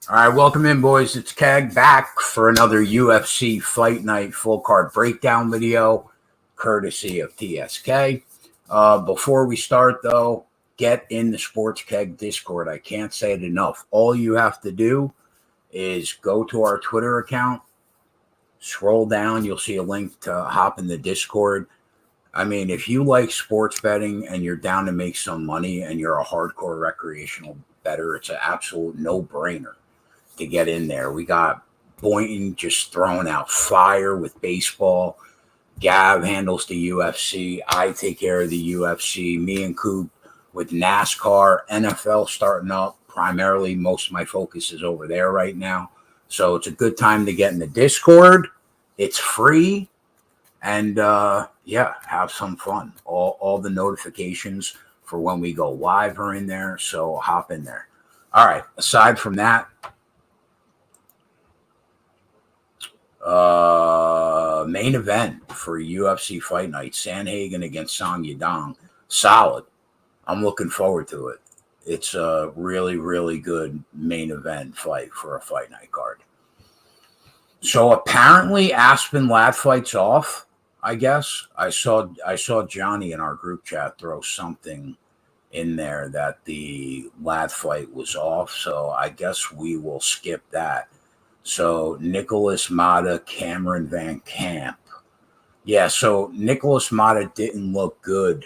All right, welcome in, boys. It's Keg back for another UFC Fight Night full card breakdown video, courtesy of TSK. Before we start, though, get in the Sports Keg Discord. I can't say it enough. All you have to do is go to our Twitter account, scroll down, you'll see a link to hop in the Discord. I mean, if you like sports betting and you're down to make some money and you're a hardcore recreational bettor, it's an absolute no-brainer to get in there. We got Boynton just throwing out fire with baseball. Gav handles the UFC. I take care of the UFC. Me and Coop with NASCAR. NFL starting up. Primarily, most of my focus is over there right now. So it's a good time to get in the Discord. It's free. And, have some fun. All the notifications for when we go live are in there. So hop in there. All right. Aside from that, main event for UFC Fight Night, Sandhagen against Yadong. Solid. I'm looking forward to it. It's a really, really good main event fight for a Fight Night card. So apparently Aspen Lad Fight's off, I guess. I saw Johnny in our group chat throw something in there that the Lad Fight was off, so I guess we will skip that. So Nicholas Mata, Cameron Van Camp. Yeah, so Nicholas Mata didn't look good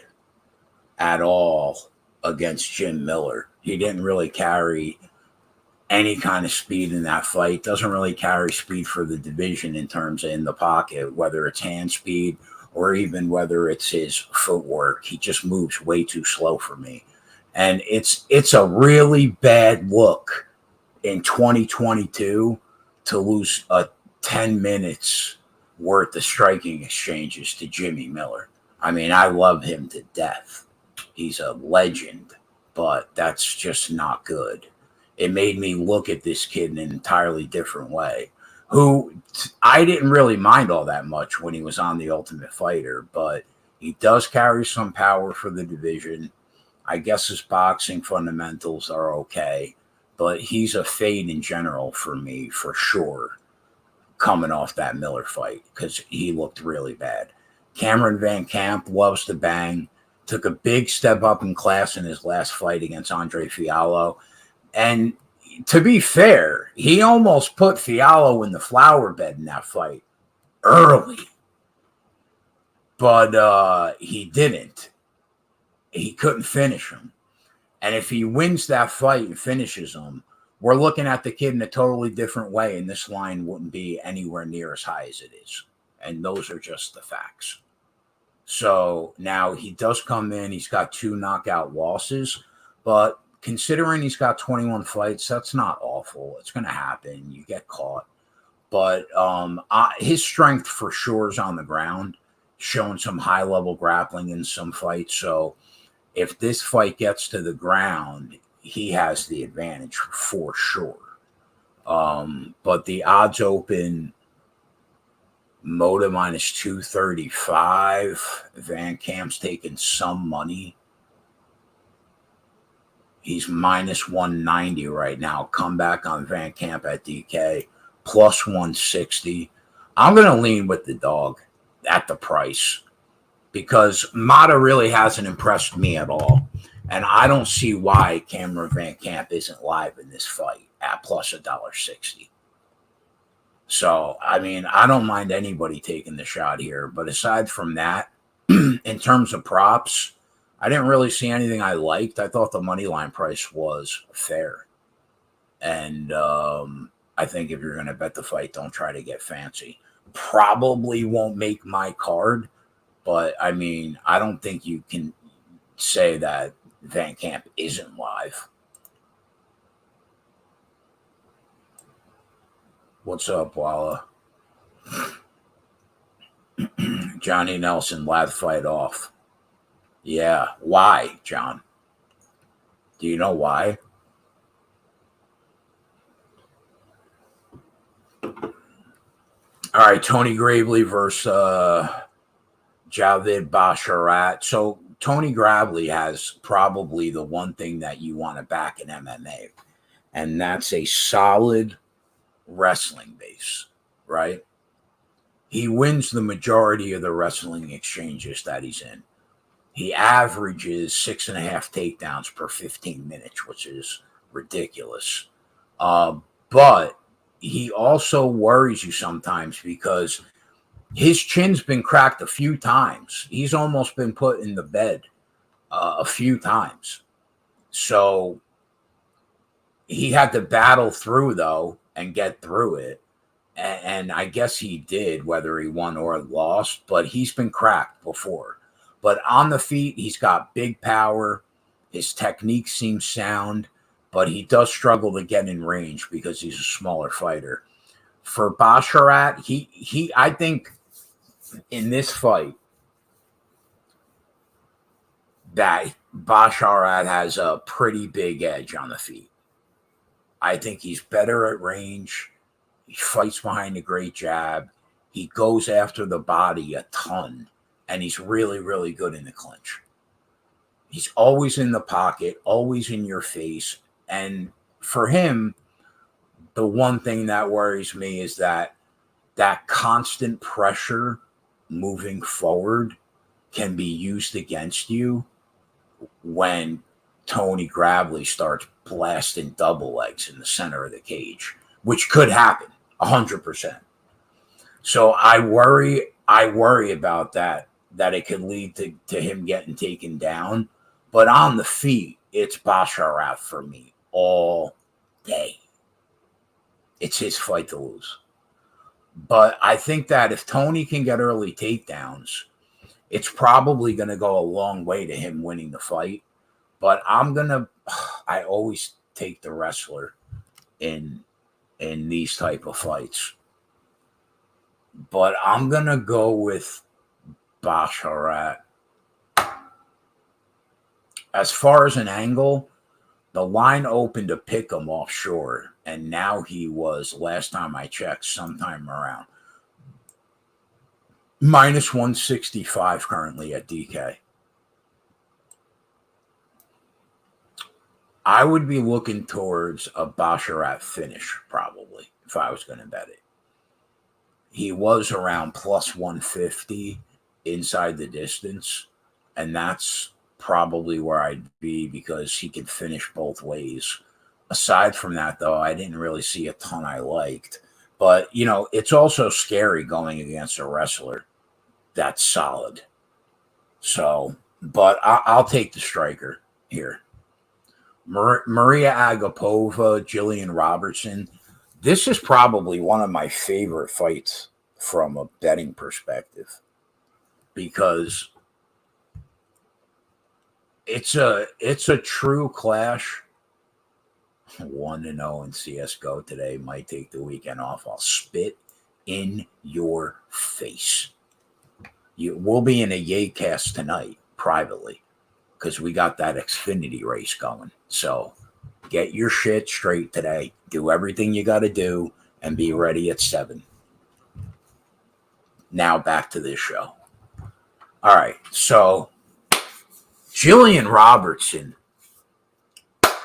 at all against Jim Miller. He didn't really carry any kind of speed in that fight. Doesn't really carry speed for the division in terms of in the pocket, whether it's hand speed or even whether it's his footwork. He just moves way too slow for me. And it's a really bad look in 2022 to lose 10 minutes worth of striking exchanges to Jimmy Miller. I mean, I love him to death. He's a legend, but that's just not good. It made me look at this kid in an entirely different way, who I didn't really mind all that much when he was on The Ultimate Fighter, but he does carry some power for the division. I guess his boxing fundamentals are okay, but he's a fade in general for me, for sure, coming off that Miller fight, because he looked really bad. Cameron Van Camp loves to bang. Took a big step up in class in his last fight against Andre Fiallo. And to be fair, he almost put Fiallo in the flower bed in that fight early. But he didn't. He couldn't finish him. And if he wins that fight and finishes him, we're looking at the kid in a totally different way, and this line wouldn't be anywhere near as high as it is. And those are just the facts. So now he does come in. He's got 2 knockout losses, but considering he's got 21 fights, that's not awful. It's going to happen. You get caught. But his strength for sure is on the ground, showing some high-level grappling in some fights. So if this fight gets to the ground, he has the advantage for sure. But the odds open Moda minus 235. Van Camp's taking some money. He's minus 190 right now. Comeback on Van Camp at DK, plus 160. I'm going to lean with the dog at the price because Mata really hasn't impressed me at all. And I don't see why Cameron Van Camp isn't live in this fight at plus $1.60. So, I mean, I don't mind anybody taking the shot here. But aside from that, in terms of props, I didn't really see anything I liked. I thought the money line price was fair. And I think if you're going to bet the fight, don't try to get fancy. Probably won't make my card. But, I mean, I don't think you can say that Van Camp isn't live. What's up, Walla? Johnny Nelson, Lad Fight off. Yeah. Why, John? Do you know why? All right, Tony Gravely versus Javid Basharat. So Tony Gravely has probably the one thing that you want to back in MMA. and that's a solid wrestling base, right? He wins the majority of the wrestling exchanges that he's in. He averages 6.5 takedowns per 15 minutes, which is ridiculous. But he also worries you sometimes because his chin's been cracked a few times. He's almost been put in the bed a few times. So he had to battle through, though, and get through it. And I guess he did, whether he won or lost, but he's been cracked before. But on the feet, he's got big power. His technique seems sound, but he does struggle to get in range because he's a smaller fighter. For Basharat, I think in this fight that Basharat has a pretty big edge on the feet. I think he's better at range. He fights behind a great jab. He goes after the body a ton, and he's really, really good in the clinch. He's always in the pocket, always in your face. And for him, the one thing that worries me is that constant pressure moving forward can be used against you when Tony Gravely starts blasting double legs in the center of the cage, which could happen 100%. So I worry about that it could lead to him getting taken down. But on the feet, it's Basharat for me all day. It's his fight to lose. But I think that if Tony can get early takedowns, it's probably going to go a long way to him winning the fight. But I always take the wrestler in these type of fights. But I'm going to go with Basharat. As far as an angle, the line opened to pick him offshore, and now he was, last time I checked, sometime around minus 165 currently at DK. I would be looking towards a Basharat finish, probably, if I was going to bet it. He was around plus 150 inside the distance, and that's probably where I'd be because he can finish both ways. Aside from that, though, I didn't really see a ton I liked. But, it's also scary going against a wrestler that's solid. So, but I'll take the striker here. Maria Agapova, Jillian Robertson. This is probably one of my favorite fights from a betting perspective because it's a true clash. 1-0 in CSGO today. Might take the weekend off. I'll spit in your face. We'll be in a Yaycast tonight privately because we got that Xfinity race going. So get your shit straight today. Do everything you got to do and be ready at 7. Now back to this show. All right. So Jillian Robertson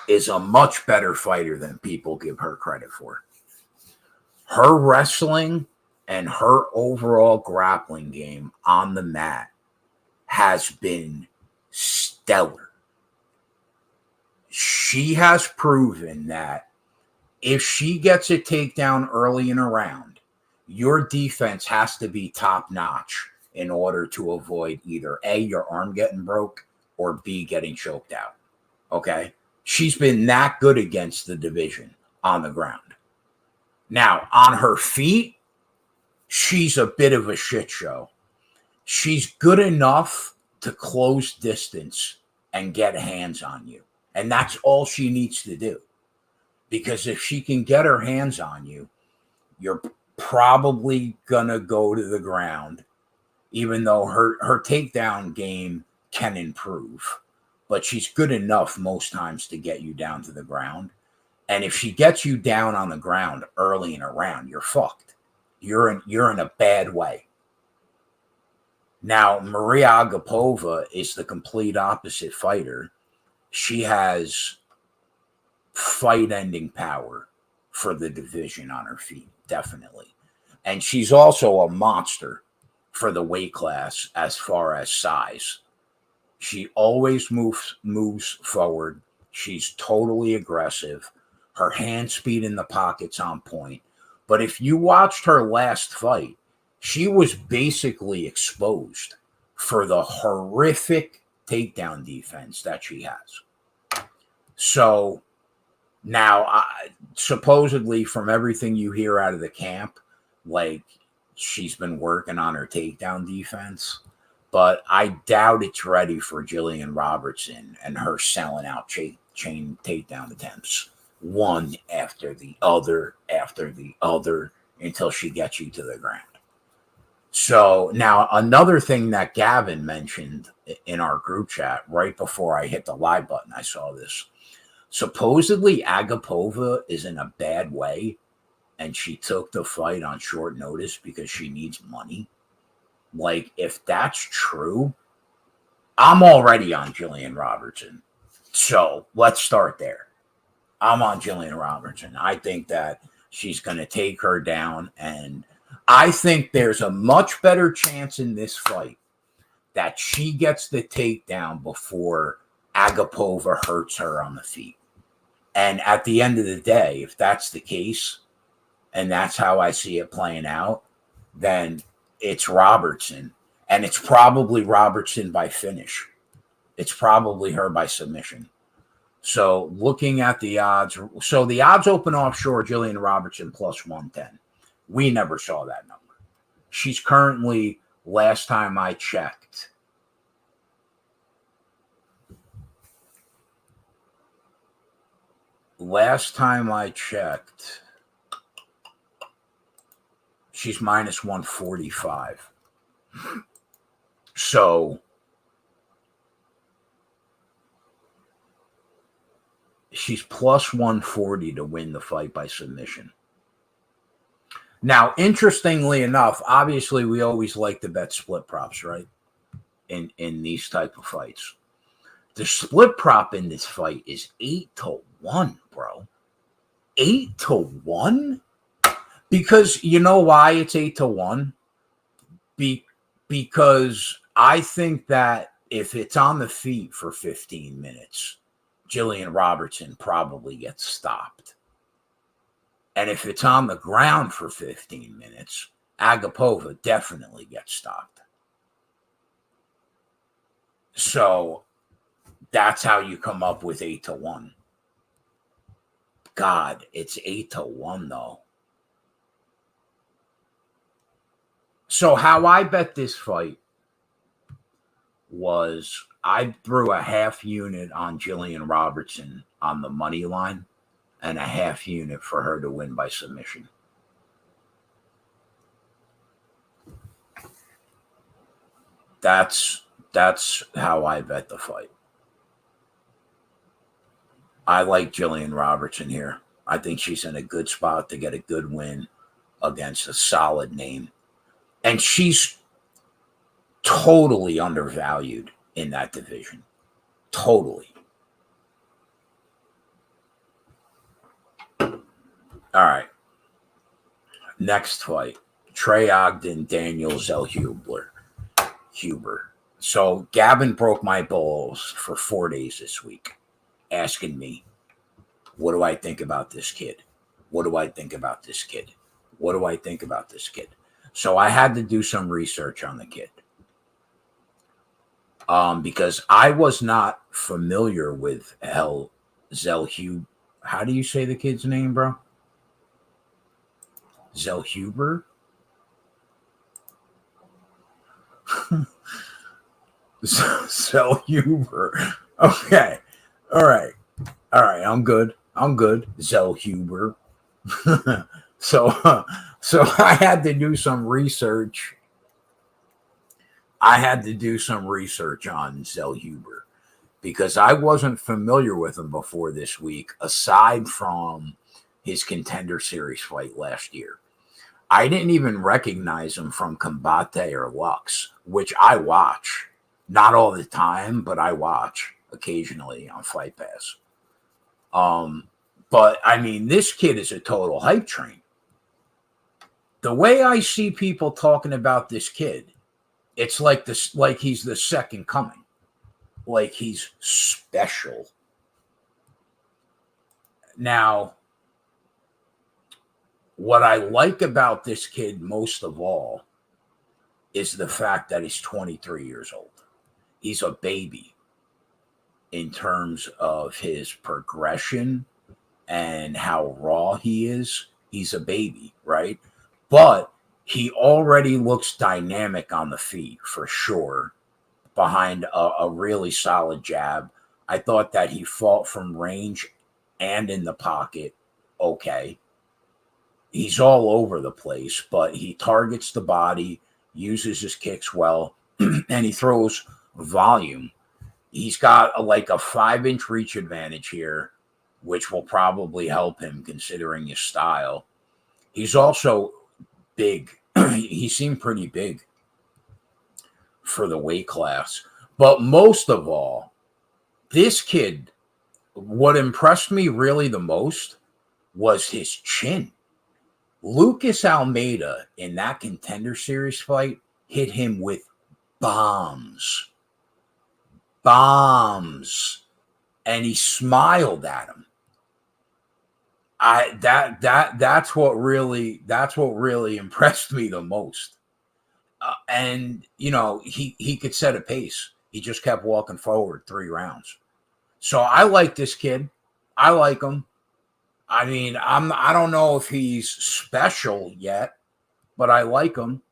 is a much better fighter than people give her credit for. Her wrestling and her overall grappling game on the mat has been stellar. She has proven that if she gets a takedown early in a round, your defense has to be top notch in order to avoid either A, your arm getting broke, or B, getting choked out. Okay? She's been that good against the division on the ground. Now, on her feet, she's a bit of a shit show. She's good enough to close distance and get hands on you. And that's all she needs to do. Because if she can get her hands on you, you're probably going to go to the ground, even though her takedown game can improve. But she's good enough most times to get you down to the ground. And if she gets you down on the ground early in a round, you're fucked. You're in a bad way. Now, Maria Agapova is the complete opposite fighter. She has fight-ending power for the division on her feet, definitely. And she's also a monster for the weight class as far as size. She always moves forward. She's totally aggressive. Her hand speed in the pocket's on point. But if you watched her last fight, she was basically exposed for the horrific takedown defense that she has. So now, supposedly from everything you hear out of the camp, like she's been working on her takedown defense, but I doubt it's ready for Jillian Robertson and her selling out chain takedown attempts, one after the other, until she gets you to the ground. So now another thing that Gavin mentioned in our group chat right before I hit the live button, I saw this. Supposedly Agapova is in a bad way and she took the fight on short notice because she needs money. Like, if that's true, I'm already on Jillian Robertson. So let's start there. I'm on Jillian Robertson. I think that she's going to take her down, and I think there's a much better chance in this fight that she gets the takedown before Agapova hurts her on the feet. And at the end of the day, if that's the case, and that's how I see it playing out, then it's Robertson. And it's probably Robertson by finish. It's probably her by submission. So looking at the odds, so the odds open offshore, Jillian Robertson plus 110. We never saw that number. She's currently, last time I checked, she's minus 145. So she's plus 140 to win the fight by submission. Now, interestingly enough, obviously we always like to bet split props, right? In these type of fights. The split prop in this fight is 8-1, bro. 8-1? Because you know why it's 8-1? Because I think that if it's on the feet for 15 minutes, Jillian Robertson probably gets stopped. And if it's on the ground for 15 minutes, Agapova definitely gets stopped. So that's how you come up with 8-1. God, it's 8-1 though. So how I bet this fight was I threw a half unit on Jillian Robertson on the money line and a half unit for her to win by submission. That's how I bet the fight. I like Jillian Robertson here. I think she's in a good spot to get a good win against a solid name. And she's totally undervalued in that division. Totally. All right. Next fight. Trey Ogden, Daniel Zellhuber. So Gavin broke my balls for 4 days this week, asking me, what do I think about this kid? What do I think about this kid? What do I think about this kid? So I had to do some research on the kid. Because I was not familiar with Zellhuber. How do you say the kid's name, bro? Zellhuber? Zellhuber. Okay. All right. I'm good. Zellhuber. So I had to do some research. on Zellhuber because I wasn't familiar with him before this week, aside from his Contender Series fight last year. I didn't even recognize him from Combate or Lux, which I watch. Not all the time, but I watch occasionally on Fight Pass. But, I mean, this kid is a total hype train. The way I see people talking about this kid, it's like he's the second coming. Like he's special. Now, what I like about this kid most of all is the fact that he's 23 years old. He's a baby in terms of his progression and how raw he is. He's a baby, right? But he already looks dynamic on the feet for sure, behind a really solid jab. I thought that he fought from range and in the pocket okay. He's all over the place, but he targets the body, uses his kicks well, and he throws volume. He's got a 5-inch reach advantage here, which will probably help him considering his style. He's also big. He seemed pretty big for the weight class. But most of all, this kid, what impressed me really the most was his chin. Lucas Almeida in that Contender Series fight hit him with bombs. And he smiled at him. That's what really impressed me the most. And he could set a pace. He just kept walking forward 3 rounds. So I like this kid. I like him. I mean, I don't know if he's special yet, but I like him.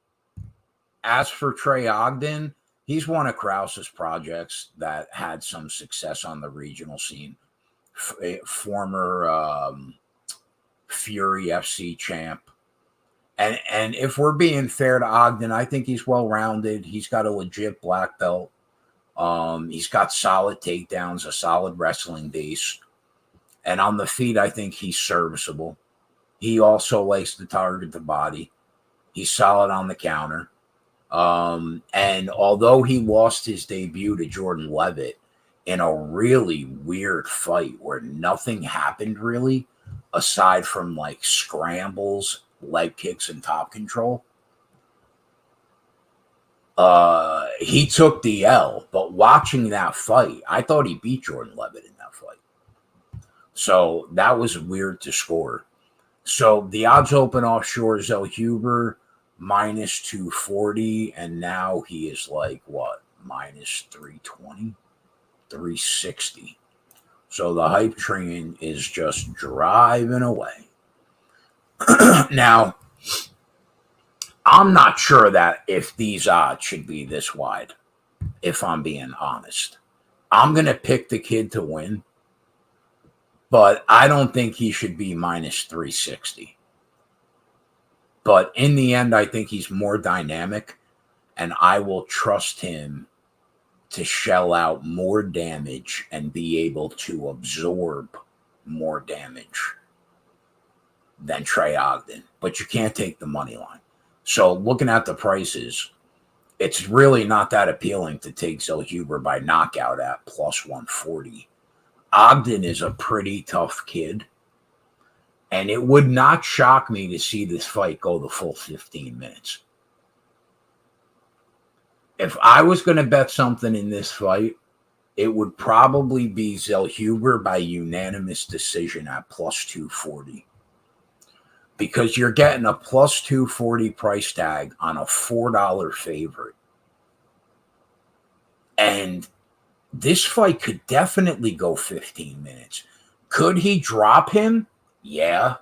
As for Trey Ogden, he's one of Krause's projects that had some success on the regional scene. Former Fury FC champ. And if we're being fair to Ogden, I think he's well-rounded. He's got a legit black belt. He's got solid takedowns, a solid wrestling base. And on the feet, I think he's serviceable. He also likes to target the body. He's solid on the counter. And although he lost his debut to Jordan Levitt in a really weird fight where nothing happened really, aside from scrambles, leg kicks, and top control, he took the L. But watching that fight, I thought he beat Jordan Levitt in that fight. So that was weird to score. So the odds open offshore, Zell Huber minus 240, and now he is minus 320, 360. So the hype train is just driving away. Now, I'm not sure that if these odds should be this wide, if I'm being honest. I'm going to pick the kid to win, but I don't think he should be minus 360. But in the end, I think he's more dynamic, and I will trust him to shell out more damage and be able to absorb more damage than Trey Ogden. But you can't take the money line. So looking at the prices, it's really not that appealing to take Zell Huber by knockout at plus 140. Ogden is a pretty tough kid, and it would not shock me to see this fight go the full 15 minutes. If I was going to bet something in this fight, it would probably be Zell Huber by unanimous decision at plus 240. Because you're getting a plus 240 price tag on a $4 favorite. And this fight could definitely go 15 minutes. Could he drop him? Yeah.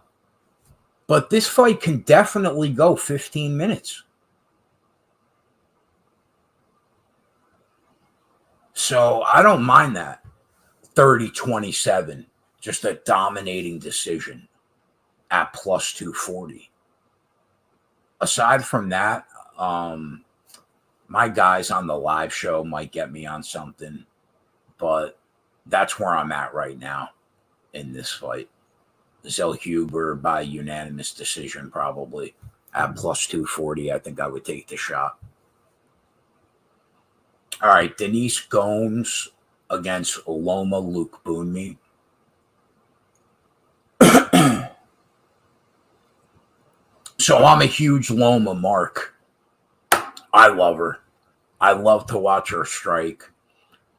But this fight can definitely go 15 minutes. So I don't mind that. 30-27. Just a dominating decision at plus 240. Aside from that, my guys on the live show might get me on something, but that's where I'm at right now in this fight. Zell Huber by unanimous decision, probably at plus 240. I think I would take the shot. All right, Denise Gomes against Loma Luke Boone. So I'm a huge Loma mark. I love her. I love to watch her strike.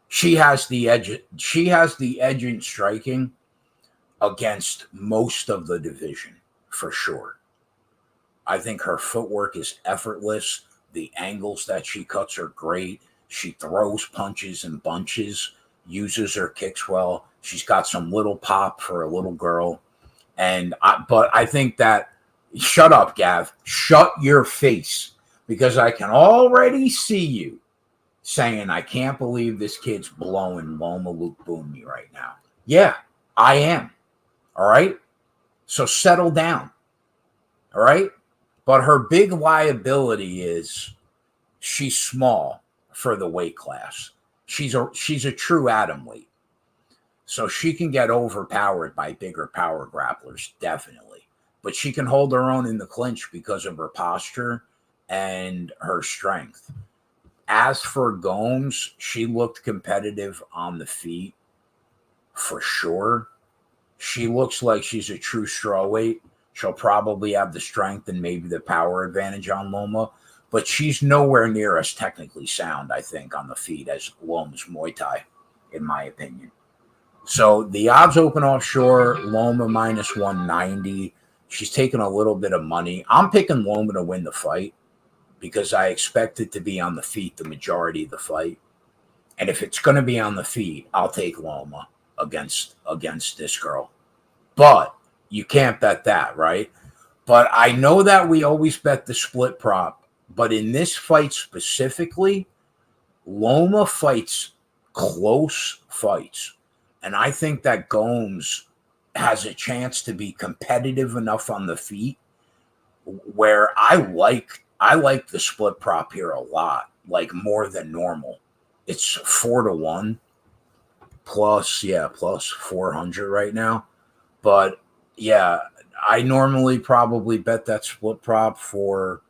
She has the edge. She has the edge in striking against most of the division, for sure. I think her footwork is effortless. The angles that she cuts are great. She throws punches in bunches, uses her kicks well. She's got some little pop for a little girl. But I think that, shut up, Gav. Shut your face, because I can already see you saying, I can't believe this kid's blowing Loma Luke Boone right now. Yeah, I am. All right? So settle down. All right? But her big liability is she's small for the weight class. She's a true atom weight. So she can get overpowered by bigger power grapplers, definitely. But she can hold her own in the clinch because of her posture and her strength. As for Gomes, she looked competitive on the feet for sure. She looks like she's a true strawweight. She'll probably have the strength and maybe the power advantage on Loma, but she's nowhere near as technically sound, I think, on the feet as Loma's Muay Thai, in my opinion. So the odds open offshore, Loma minus 190. She's taking a little bit of money. I'm picking Loma to win the fight because I expect it to be on the feet the majority of the fight. And if it's going to be on the feet, I'll take Loma against this girl. But you can't bet that, right? But I know that we always bet the split prop. But in this fight specifically, Loma fights close fights. And I think that Gomes has a chance to be competitive enough on the feet where I like the split prop here a lot, like more than normal. It's 4-1 plus 400 right now. But yeah, I normally probably bet that split prop for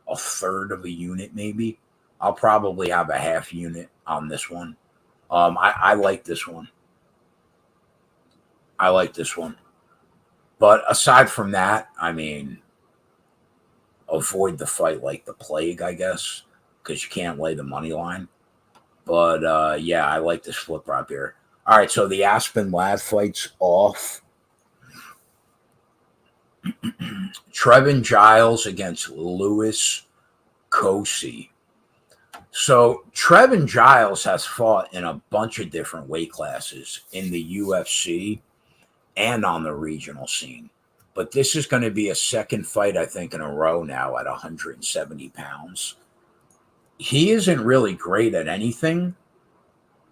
a third of a unit, maybe. I'll probably have a half unit on this one. I like this one. I like this one. But aside from that, I mean, avoid the fight like the plague, I guess, because you can't lay the money line. But yeah, I like this flip prop here. All right, so the Aspen Ladd fight's off. Trevin Giles against Louis Kosey. So Trevin Giles has fought in a bunch of different weight classes in the UFC and on the regional scene. But this is going to be a second fight, I think, in a row now at 170 pounds. He isn't really great at anything,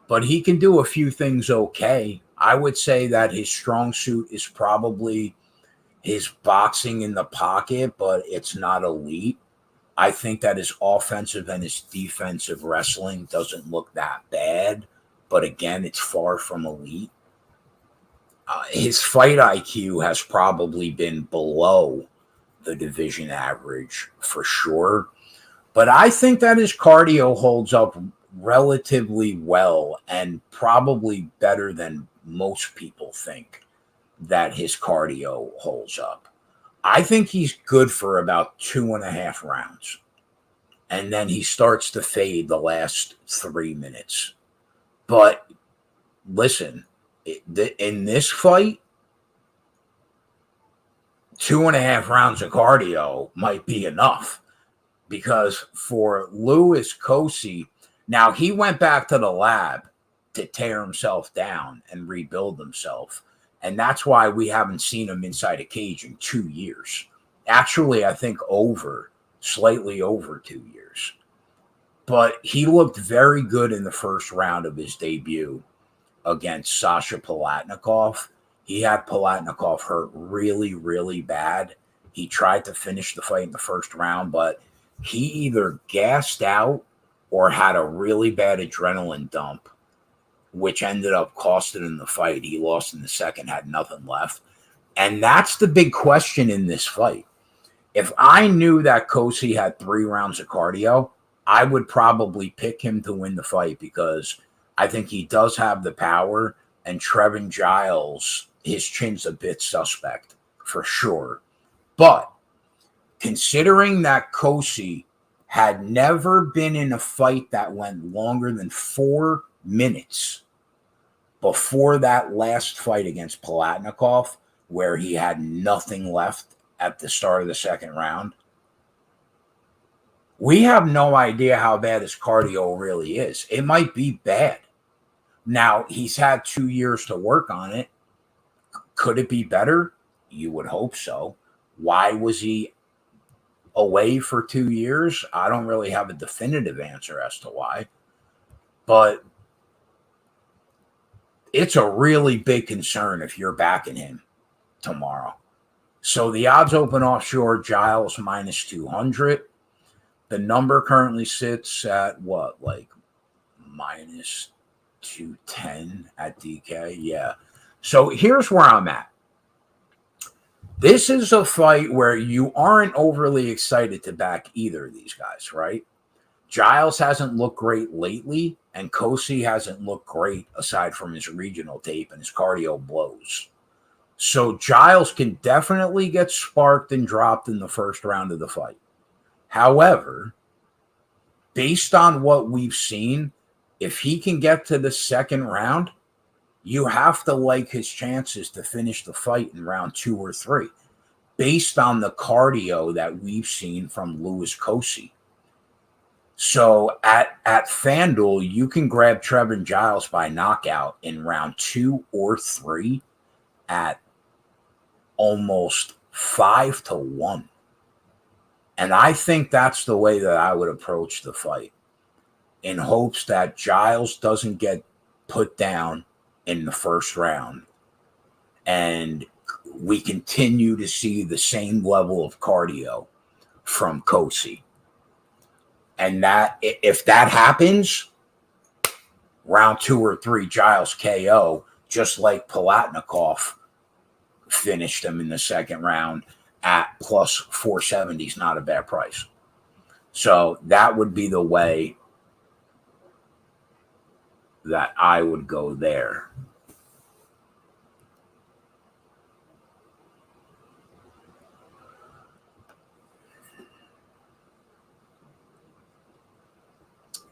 but he can do a few things okay. I would say that his strong suit is probably his boxing in the pocket, but it's not elite. I think that his offensive and his defensive wrestling doesn't look that bad, but again, it's far from elite. His fight IQ has probably been below the division average for sure. But I think that his cardio holds up relatively well and probably better than most people think that his cardio holds up. I think he's good for about 2.5 rounds. And then he starts to fade the last 3 minutes. But listen, in this fight, 2.5 rounds of cardio might be enough. Because for Louis Kosey, now he went back to the lab to tear himself down and rebuild himself. And that's why we haven't seen him inside a cage in 2 years. Actually, I think slightly over 2 years. But he looked very good in the first round of his debut against Sasha Palatnikov. He had Palatnikov hurt really, really bad. He tried to finish the fight in the first round, but he either gassed out or had a really bad adrenaline dump, which ended up costing him the fight. He lost in the second, had nothing left. And that's the big question in this fight. If I knew that Kosey had 3 rounds of cardio, I would probably pick him to win the fight because I think he does have the power, and Trevin Giles, his chin's a bit suspect for sure. But considering that Kosi had never been in a fight that went longer than 4 minutes before that last fight against Palatnikov, where he had nothing left at the start of the second round. We have no idea how bad his cardio really is. It might be bad. Now, he's had 2 years to work on it. Could it be better? You would hope so. Why was he away for 2 years? I don't really have a definitive answer as to why. But it's a really big concern if you're backing him tomorrow. So the odds open offshore, Giles minus 200. The number currently sits at what, like minus 210 at DK? Yeah. So here's where I'm at. This is a fight where you aren't overly excited to back either of these guys, right? Giles hasn't looked great lately, and Kosi hasn't looked great aside from his regional tape, and his cardio blows. So Giles can definitely get sparked and dropped in the first round of the fight. However, based on what we've seen, if he can get to the second round, you have to like his chances to finish the fight in round 2 or 3, based on the cardio that we've seen from Louis Kosi. So at FanDuel, you can grab Trevin Giles by knockout in round 2 or 3 at almost 5-1. And I think that's the way that I would approach the fight, in hopes that Giles doesn't get put down in the first round and we continue to see the same level of cardio from Kosi. And that, if that happens, round 2 or 3, Giles KO, just like Palatnikov finished him in the second round at plus 470 is not a bad price. So that would be the way that I would go there.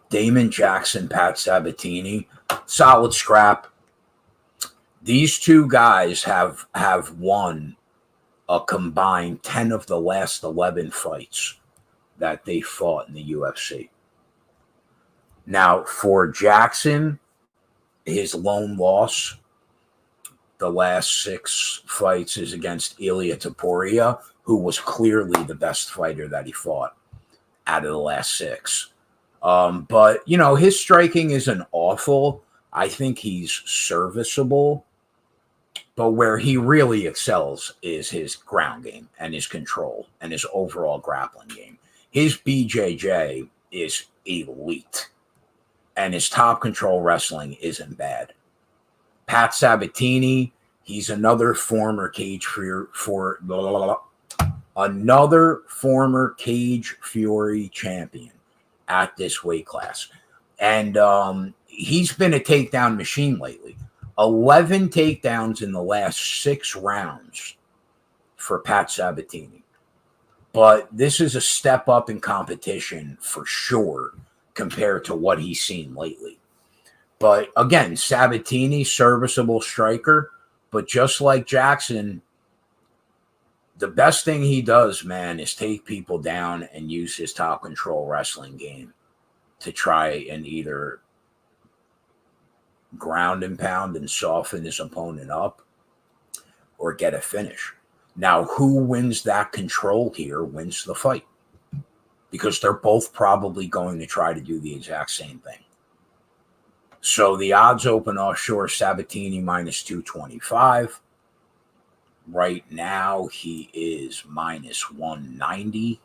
Damon Jackson, Pat Sabatini, solid scrap. These two guys have won a combined 10 of the last 11 fights that they fought in the UFC. Now, for Jackson, his lone loss, the last 6 fights, is against Ilia Topuria, who was clearly the best fighter that he fought out of the last 6. But, you know, his striking isn't awful. I think he's serviceable. But where he really excels is his ground game and his control and his overall grappling game. His BJJ is elite. And his top control wrestling isn't bad. Pat Sabatini, he's another former Cage Fury champion at this weight class. And he's been a takedown machine lately. 11 takedowns in the last 6 rounds for Pat Sabatini. But this is a step up in competition for sure compared to what he's seen lately. But again, Sabatini, serviceable striker. But just like Jackson, the best thing he does, man, is take people down and use his top control wrestling game to try and either ground and pound and soften his opponent up or get a finish. Now, who wins that control here wins the fight, because they're both probably going to try to do the exact same thing. So the odds open offshore, Sabatini minus 225. Right now, he is minus 190.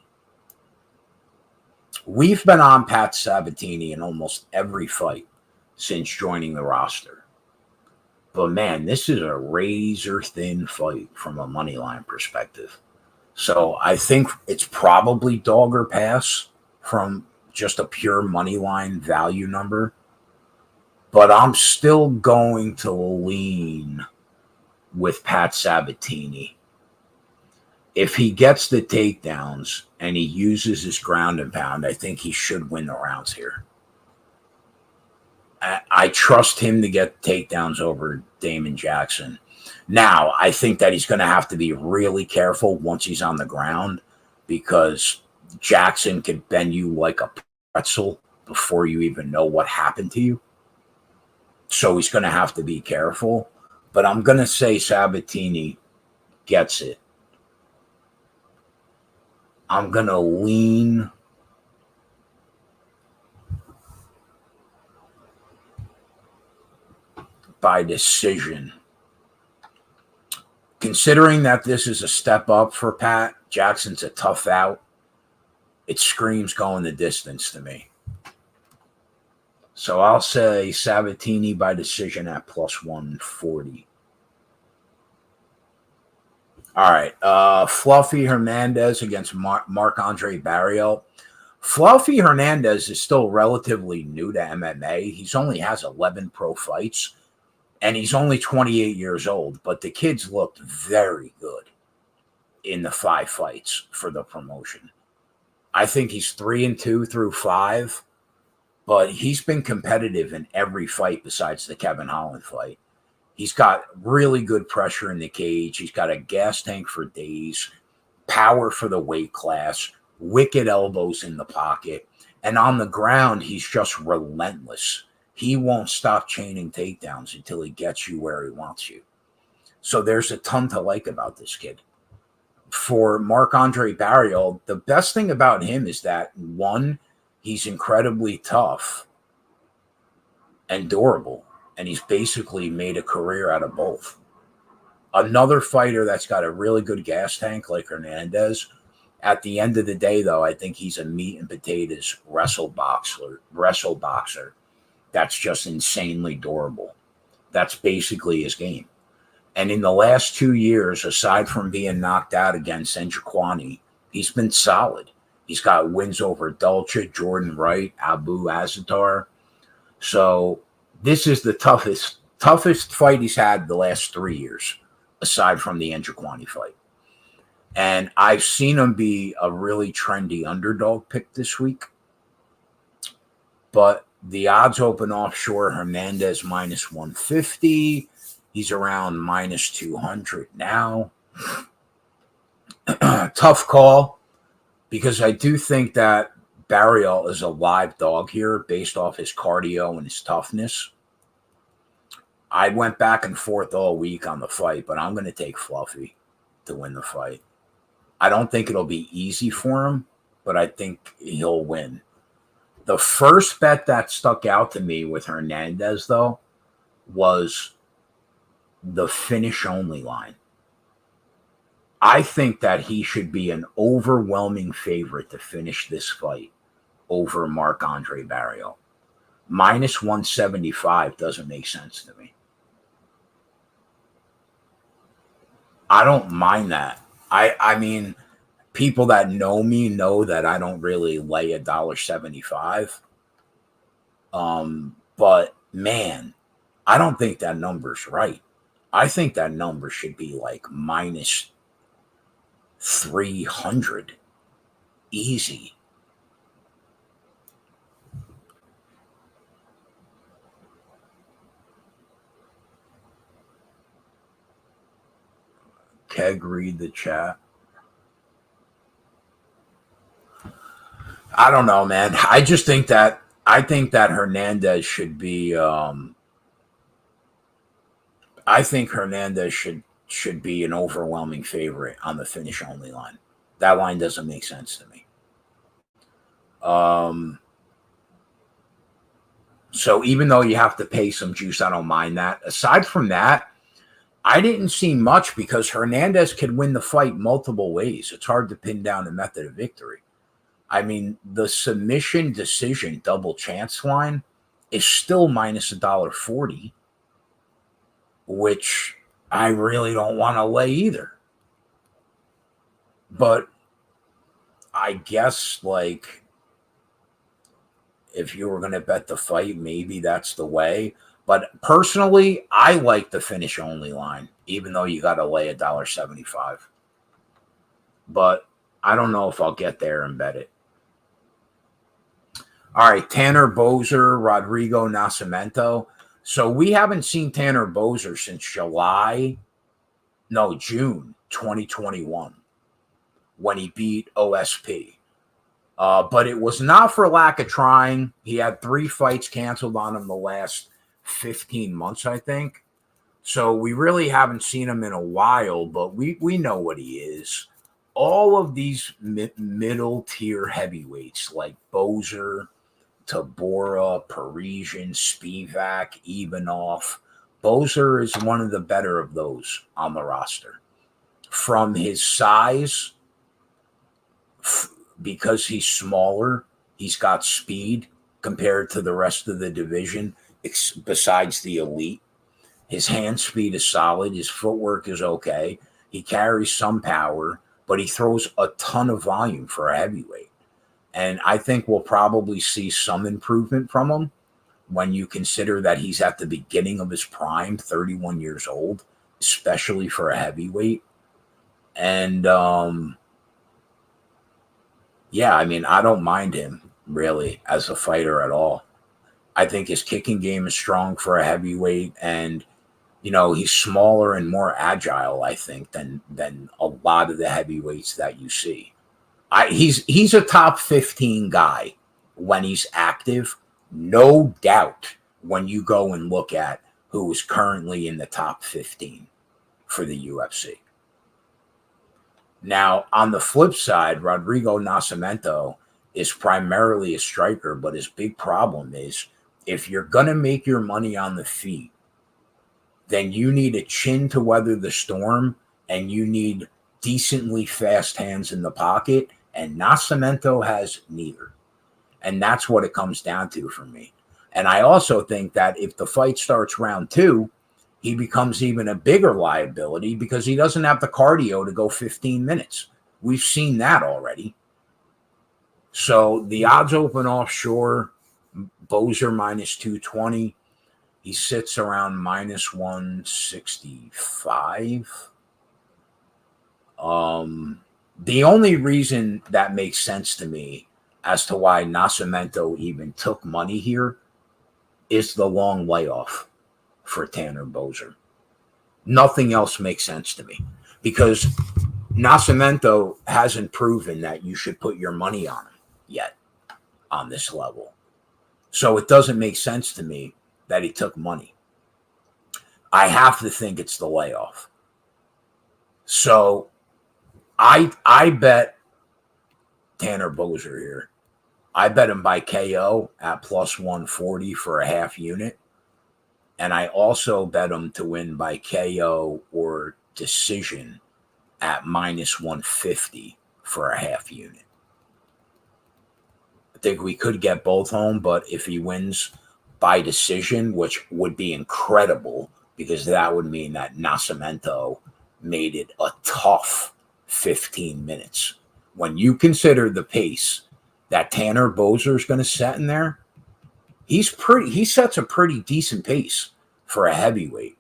We've been on Pat Sabatini in almost every fight since joining the roster. But man, this is a razor-thin fight from a money line perspective. So I think it's probably dog or pass from just a pure money line value number. But I'm still going to lean with Pat Sabatini. if he gets the takedowns and he uses his ground and pound, I think he should win the rounds here. I trust him to get takedowns over Damon Jackson. Now, I think that he's going to have to be really careful once he's on the ground because Jackson could bend you like a pretzel before you even know what happened to you. So he's going to have to be careful. But I'm going to say Sabatini gets it. I'm going to lean by decision. Considering that this is a step up for Pat, Jackson's a tough out. It screams going the distance to me. So I'll say Sabatini by decision at plus 140. All right. Fluffy Hernandez against Marc-Andre Barrios. Fluffy Hernandez is still relatively new to MMA. He only has 11 pro fights, and he's only 28 years old. But the kid's looked very good in the 5 fights for the promotion. I think he's 3-2 through 5. But he's been competitive in every fight besides the Kevin Holland fight. He's got really good pressure in the cage. He's got a gas tank for days, power for the weight class, wicked elbows in the pocket. And on the ground, he's just relentless. He won't stop chaining takedowns until he gets you where he wants you. So there's a ton to like about this kid. For Marc-Andre Barrios, the best thing about him is that, one, he's incredibly tough and durable, and he's basically made a career out of both. Another fighter that's got a really good gas tank like Hernandez, at the end of the day, though, I think he's a meat and potatoes wrestle boxer that's just insanely durable. That's basically his game. And in the last 2 years, aside from being knocked out against Jaquani, he's been solid. He's got wins over Dolce, Jordan Wright, Abu Azaitar. So this is the toughest fight he's had the last 3 years, aside from the Jaquani fight. And I've seen him be a really trendy underdog pick this week. But the odds open offshore, Hernandez minus 150. He's around minus 200 now. Tough call. Because I do think that Barrios is a live dog here based off his cardio and his toughness. I went back and forth all week on the fight, but I'm going to take Fluffy to win the fight. I don't think it'll be easy for him, but I think he'll win. The first bet that stuck out to me with Hernandez, though, was the finish-only line. I think that he should be an overwhelming favorite to finish this fight over Marc-Andre Barrios. Minus 175 doesn't make sense to me. I don't mind that. I mean, people that know me know that I don't really lay $1.75. But man, I don't think that number's right. I think that number should be like minus 300 easy. Keg, read the chat. I don't know, man. I think that Hernandez should be I think Hernandez should be an overwhelming favorite on the finish only line. That line doesn't make sense to me. So even though you have to pay some juice, I don't mind that. Aside from that, I didn't see much because Hernandez could win the fight multiple ways. It's hard to pin down the method of victory. I mean, the submission decision double chance line is still minus $1.40, which I really don't want to lay either. But I guess, like, if you were going to bet the fight, maybe that's the way. But personally, I like the finish only line, even though you got to lay $1.75. but I don't know if I'll get there and bet it. All right, Tanner Boser, Rodrigo Nacimento. So we haven't seen Tanner Boser since June 2021 when he beat OSP. But it was not for lack of trying. He had 3 fights canceled on him the last 15 months, I think. So we really haven't seen him in a while, but we know what he is. All of these middle tier heavyweights like Boser, Tabora, Parisian, Spivak, Ivanov. Boser is one of the better of those on the roster. From his size, because he's smaller, he's got speed compared to the rest of the division, besides the elite. His hand speed is solid. His footwork is okay. He carries some power, but he throws a ton of volume for a heavyweight. And I think we'll probably see some improvement from him when you consider that he's at the beginning of his prime, 31 years old, especially for a heavyweight. And, yeah, I mean, I don't mind him really as a fighter at all. I think his kicking game is strong for a heavyweight, and he's smaller and more agile, I think, than a lot of the heavyweights that you see. He's a top 15 guy when he's active, no doubt, when you go and look at who is currently in the top 15 for the UFC. Now, on the flip side, Rodrigo Nacimento is primarily a striker, but his big problem is if you're going to make your money on the feet, then you need a chin to weather the storm, and you need decently fast hands in the pocket, and Nacimento has neither. And that's what it comes down to for me. And I also think that if the fight starts round 2, he becomes even a bigger liability because he doesn't have the cardio to go 15 minutes. We've seen that already. So the odds open offshore, Boser minus 220. He sits around minus 165. The only reason that makes sense to me as to why Nacimento even took money here is the long layoff for Tanner Boser. Nothing else makes sense to me because Nacimento hasn't proven that you should put your money on him yet on this level. So it doesn't make sense to me that he took money. I have to think it's the layoff. So I bet Tanner Boser here. I bet him by KO at plus 140 for a half unit. And I also bet him to win by KO or decision at minus 150 for a half unit. I think we could get both home, but if he wins by decision, which would be incredible because that would mean that Nacimento made it a tough 15 minutes. When you consider the pace that Tanner Boser is going to set in there, he sets a pretty decent pace for a heavyweight.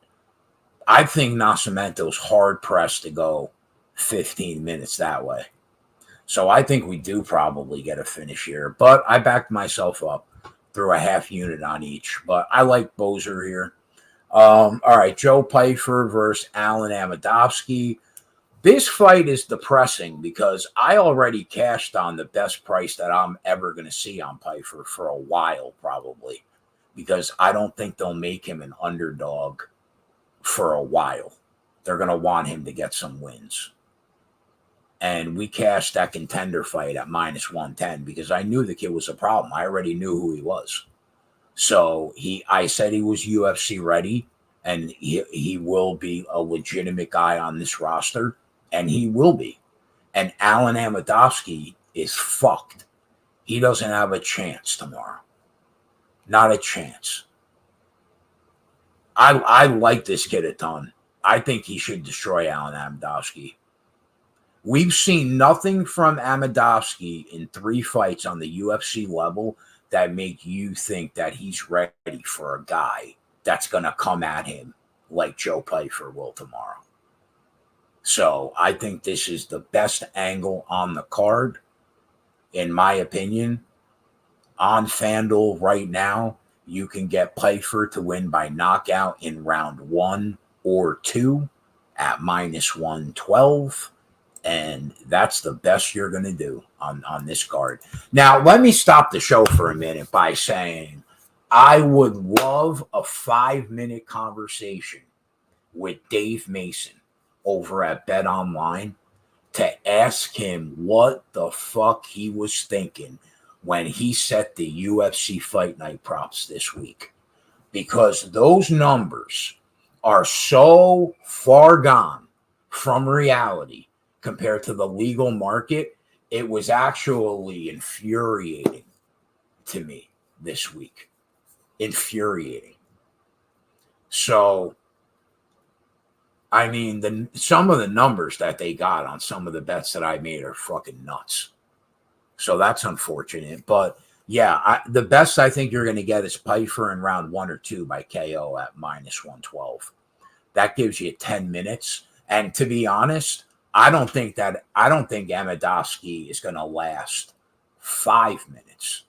I think Nacimento's hard pressed to go 15 minutes that way. So I think we do probably get a finish here, but I backed myself up through a half unit on each, but I like Boser here. All right, Joe Pyfer versus Alan Amadovsky. This fight is depressing because I already cashed on the best price that I'm ever going to see on Pyfer for a while, probably, because I don't think they'll make him an underdog for a while. They're going to want him to get some wins. And we cashed that contender fight at minus 110 because I knew the kid was a problem. I already knew who he was. So I said he was UFC ready, and he will be a legitimate guy on this roster, and he will be. And Alan Amadovsky is fucked. He doesn't have a chance tomorrow. Not a chance. I like this kid a ton. I think he should destroy Alan Amadovsky. We've seen nothing from Amadovsky in 3 fights on the UFC level that make you think that he's ready for a guy that's going to come at him like Joe Pyfer will tomorrow. So I think this is the best angle on the card, in my opinion. On FanDuel right now, you can get Pfeiffer to win by knockout in round 1 or 2 at -112. And that's the best you're going to do on this card. Now, let me stop the show for a minute by saying I would love a 5-minute conversation with Dave Mason over at Bet Online to ask him what the fuck he was thinking when he set the UFC Fight Night props this week. Because those numbers are so far gone from reality compared to the legal market, it was actually infuriating to me this week. Infuriating. So, I mean, some of the numbers that they got on some of the bets that I made are fucking nuts. So that's unfortunate. But, yeah, the best I think you're going to get is Pfeiffer in round 1 or 2 by KO at -112. That gives you 10 minutes. And to be honest, I don't think Amadovsky is going to last 5 minutes.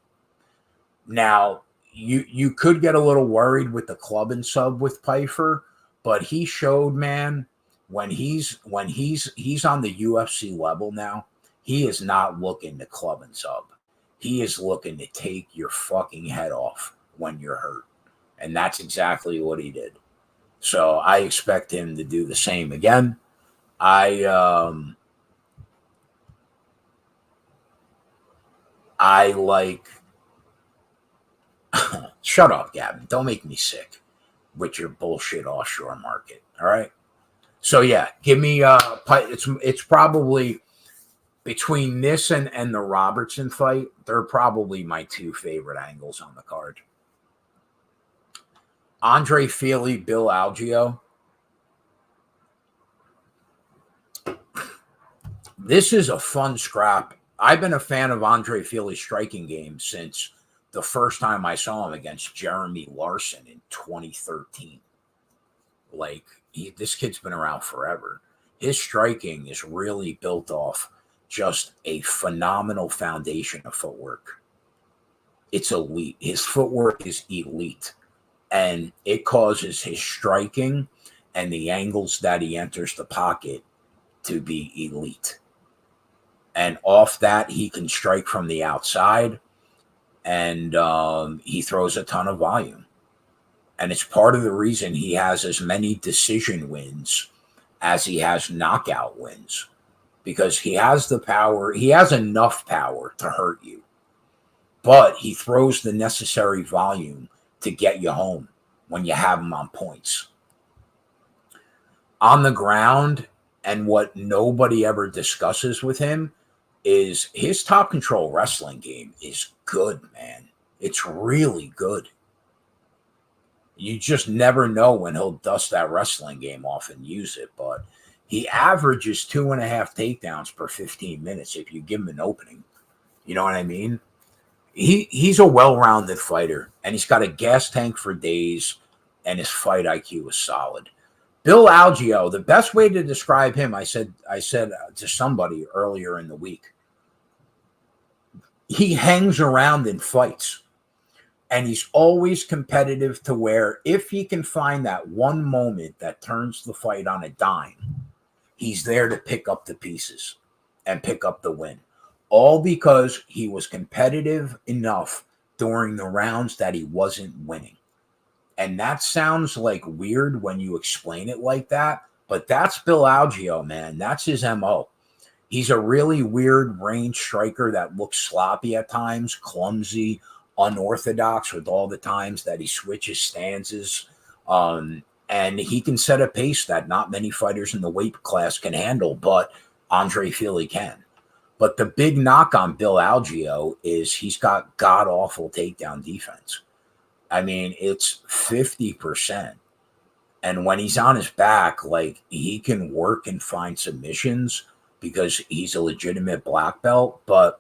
Now, you could get a little worried with the club and sub with Pfeiffer, but he showed, man, when he's on the UFC level now, he is not looking to club and sub. He is looking to take your fucking head off when you're hurt. And that's exactly what he did. So I expect him to do the same again. I like shut up, Gavin. Don't make me sick with your bullshit offshore market. All right. So yeah, give me it's probably between this and the Robertson fight, they're probably my 2 favorite angles on the card. Andre Fili, Bill Algeo. This is a fun scrap. I've been a fan of Andre Fili's striking game since the first time I saw him against Jeremy Larson in 2013. Like, this kid's been around forever. His striking is really built off just a phenomenal foundation of footwork. It's elite. His footwork is elite. And it causes his striking and the angles that he enters the pocket to be elite. And off that, he can strike from the outside, and he throws a ton of volume. And it's part of the reason he has as many decision wins as he has knockout wins, because he has the power. He has enough power to hurt you, but he throws the necessary volume to get you home when you have him on points. On the ground, and what nobody ever discusses with him is his top control wrestling game is good, man. It's really good. You just never know when he'll dust that wrestling game off and use it, but he averages 2.5 takedowns per 15 minutes if you give him an opening. You know what I mean? He's a well-rounded fighter, and he's got a gas tank for days, and his fight IQ is solid. Bill Algeo, the best way to describe him, I said to somebody earlier in the week, he hangs around in fights, and he's always competitive to where if he can find that one moment that turns the fight on a dime, he's there to pick up the pieces and pick up the win. All because he was competitive enough during the rounds that he wasn't winning. And that sounds like weird when you explain it like that, but that's Bill Algeo, man. That's his MO. He's a really weird range striker that looks sloppy at times, clumsy, unorthodox with all the times that he switches stances. And he can set a pace that not many fighters in the weight class can handle, but Andre Fili can. But the big knock on Bill Algeo is he's got god-awful takedown defense. I mean, it's 50%. And when he's on his back, like, he can work and find submissions because he's a legitimate black belt. But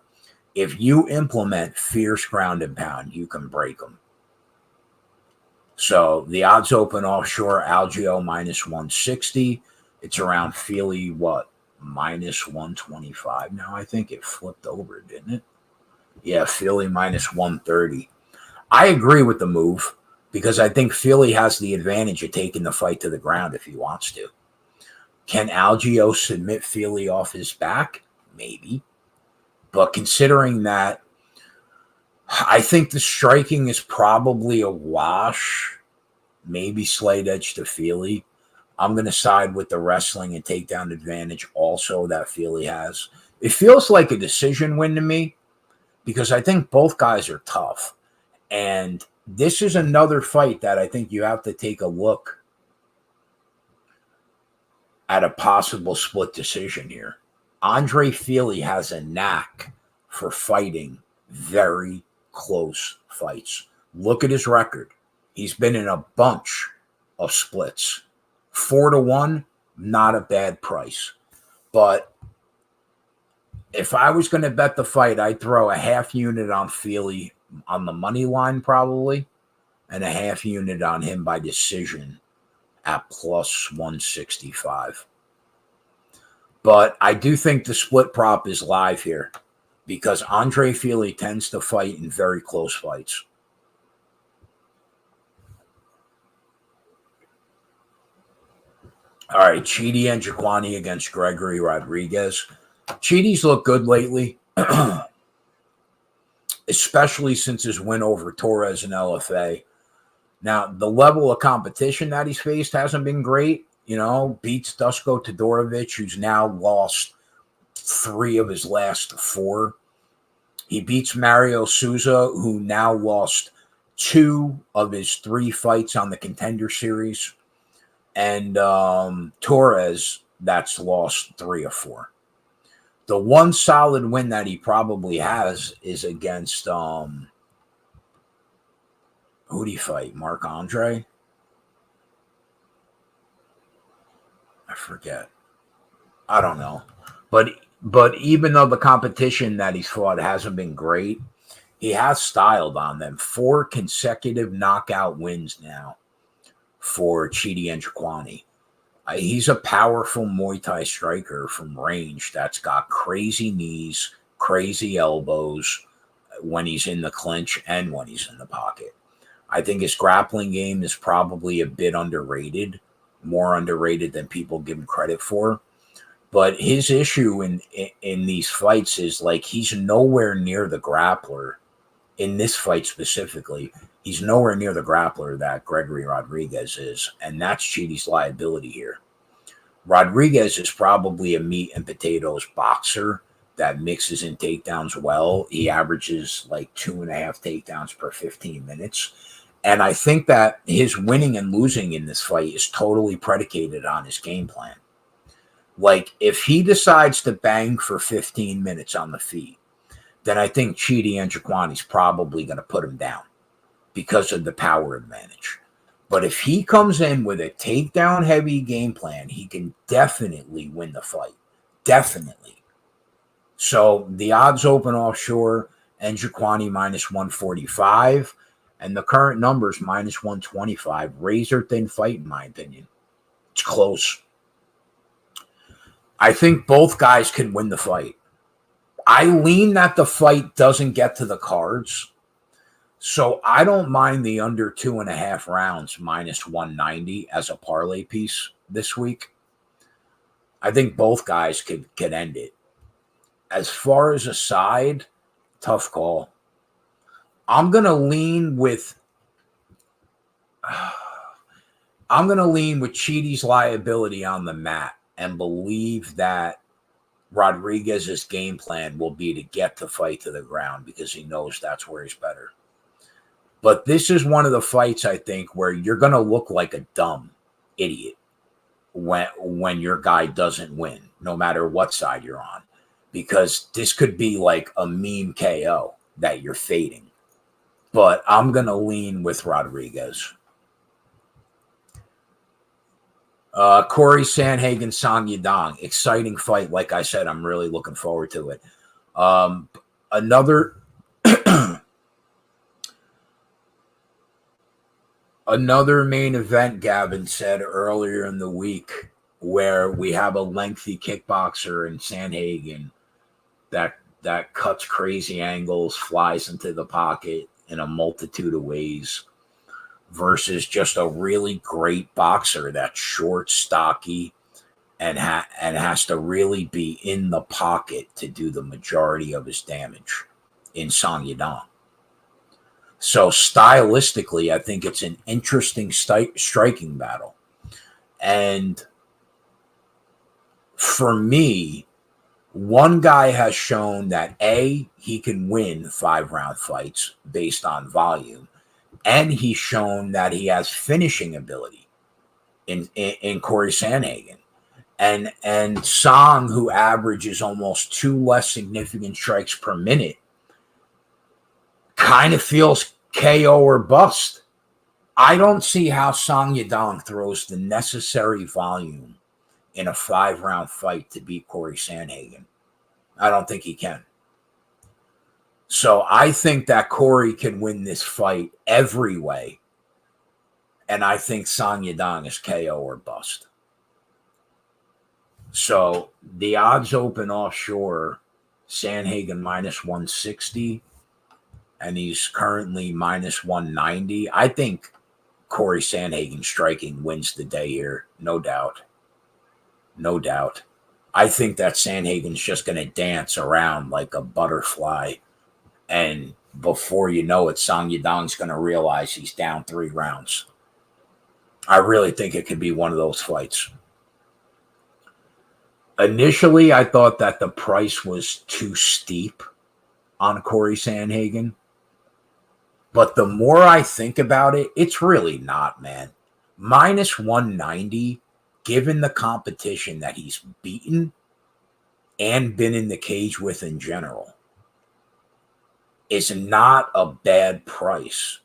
if you implement fierce ground and pound, you can break him. So the odds open offshore, Algeo -160. It's around Feely, what, minus 125 now? I think it flipped over, didn't it? Yeah, Feely minus 130. I agree with the move because I think Feely has the advantage of taking the fight to the ground if he wants to. Can Algeo submit Feely off his back? Maybe. But considering that, I think the striking is probably a wash, maybe slight edge to Feely. I'm going to side with the wrestling and takedown advantage also that Feely has. It feels like a decision win to me because I think both guys are tough. And this is another fight that I think you have to take a look at a possible split decision here. Andre Feely has a knack for fighting very close fights. Look at his record. He's been in a bunch of splits. 4-1, not a bad price. But if I was going to bet the fight, I'd throw a half unit on Feely on the money line probably, and a half unit on him by decision at plus 165. But I do think the split prop is live here because Andre Feely tends to fight in very close fights. All right, Chidi and Jaquani against Gregory Rodriguez. Chidi's looked good lately, especially since his win over Torres in LFA. Now, the level of competition that he's faced hasn't been great. Beats Dusko Todorovic, who's now lost 3 of his last 4. He beats Mario Souza, who now lost 2 of his 3 fights on the Contender Series. And Torres, that's lost 3 of 4. The one solid win that he probably has is against, who'd he fight? Mark Andre? I forget. I don't know. But even though the competition that he's fought hasn't been great, he has styled on them. 4 consecutive knockout wins now for Chidi and Jaquani. He's a powerful Muay Thai striker from range that's got crazy knees, crazy elbows when he's in the clinch and when he's in the pocket. I think his grappling game is probably a bit underrated, more underrated than people give him credit for. But his issue in these fights is like he's nowhere near the grappler. In this fight specifically, he's nowhere near the grappler that Gregory Rodriguez is, and that's Chidi's liability here. Rodriguez is probably a meat and potatoes boxer that mixes in takedowns well. He averages like 2.5 takedowns per 15 minutes. And I think that his winning and losing in this fight is totally predicated on his game plan. Like, if he decides to bang for 15 minutes on the feet, then I think Chidi and Jaquani's probably going to put him down because of the power advantage. But if he comes in with a takedown-heavy game plan, he can definitely win the fight. Definitely. So the odds open offshore, and Jaquani minus 145, and the current numbers minus 125. Razor-thin fight, in my opinion. It's close. I think both guys can win the fight. I lean that the fight doesn't get to the cards, so I don't mind the under 2.5 rounds minus 190 as a parlay piece this week. I think both guys could end it. As far as a side, tough call. I'm gonna lean with Chidi's liability on the mat and believe that Rodriguez's game plan will be to get the fight to the ground because he knows that's where he's better. But this is one of the fights, I think, where you're going to look like a dumb idiot when your guy doesn't win, no matter what side you're on, because this could be like a meme KO that you're fading. But I'm going to lean with Rodriguez. Corey Sandhagen, Song Yadong. Exciting fight. Like I said, I'm really looking forward to it. Another main event, Gavin said earlier in the week. where we have a lengthy kickboxer in Sandhagen that cuts crazy angles, flies into the pocket in a multitude of ways, versus just a really great boxer that's short, stocky, and has to really be in the pocket to do the majority of his damage in Song Yadong. So stylistically, I think it's an interesting striking battle. And for me, one guy has shown that A, he can win 5-round fights based on volume, and he's shown that he has finishing ability in Corey Sandhagen. And Song, who averages almost 2 less significant strikes per minute, kind of feels KO or bust. I don't see how Song Yadong throws the necessary volume in a 5-round fight to beat Corey Sandhagen. I don't think he can. So I think that Corey can win this fight every way. And I think Song Yadong is KO or bust. So the odds open offshore, Sandhagen minus 160, and he's currently minus 190. I think Corey Sandhagen striking wins the day here, no doubt. No doubt. I think that Sandhagen's just going to dance around like a butterfly, and before you know it, Song Yadong's going to realize he's down 3 rounds. I really think it could be one of those fights. Initially, I thought that the price was too steep on Corey Sandhagen. But the more I think about it, it's really not, man. Minus 190, given the competition that he's beaten and been in the cage with in general, is not a bad price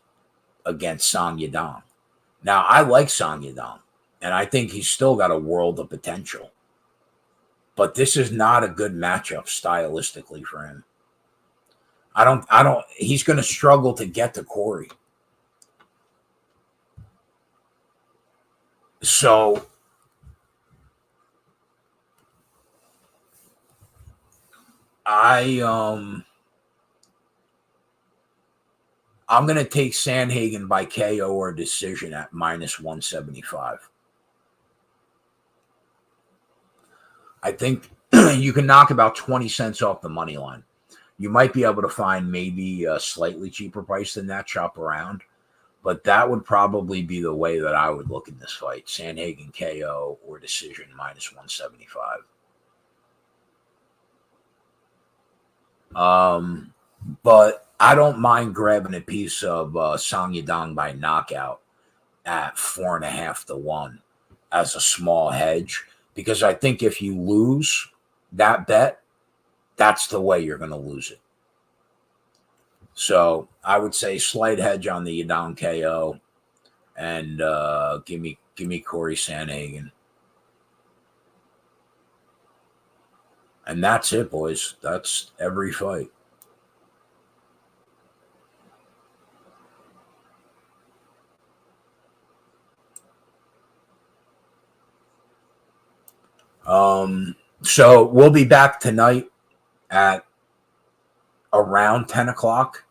against Song Yadong. Now, I like Song Yadong, and I think he's still got a world of potential. But this is not a good matchup stylistically for him. He's going to struggle to get to Corey. So I'm going to take Sandhagen by KO or decision at minus 175. I think you can knock about 20 cents off the money line. You might be able to find maybe a slightly cheaper price than that, shop around. But that would probably be the way that I would look in this fight. Sandhagen KO or decision minus 175. But I don't mind grabbing a piece of Song Yadong by knockout at 4.5 to 1 as a small hedge, because I think if you lose that bet, that's the way you're going to lose it. So I would say slight hedge on the Yadong KO, and give me Corey Sandhagen. And that's it, boys. That's every fight. So we'll be back tonight at around 10 o'clock.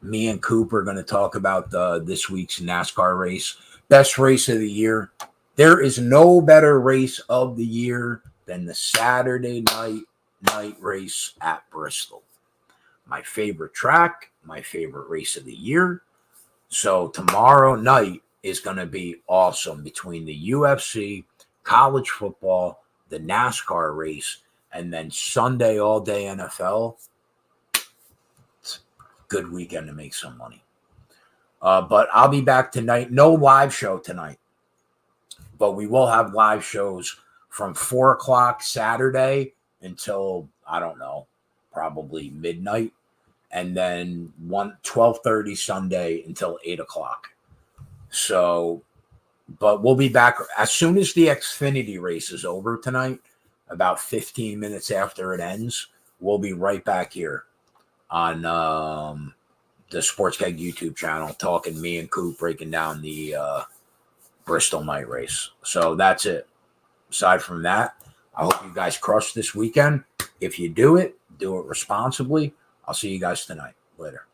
Me and Coop are going to talk about this week's NASCAR race. Best race of the year. There is no better race of the year than the Saturday night race at Bristol. My favorite track, my favorite race of the year. So tomorrow night is going to be awesome between the UFC, college football, the NASCAR race, and then Sunday all day NFL. It's a good weekend to make some money. But I'll be back tonight. No live show tonight, but we will have live shows from 4 o'clock Saturday until, I don't know, probably midnight, and then 12:30 Sunday until 8 o'clock. So, but we'll be back as soon as the Xfinity race is over tonight, about 15 minutes after it ends. We'll be right back here on the Sports Keg YouTube channel, talking, me and Coop breaking down the Bristol night race. So that's it. aside from that, I hope you guys crush this weekend. If you do it responsibly. I'll see you guys tonight. Later.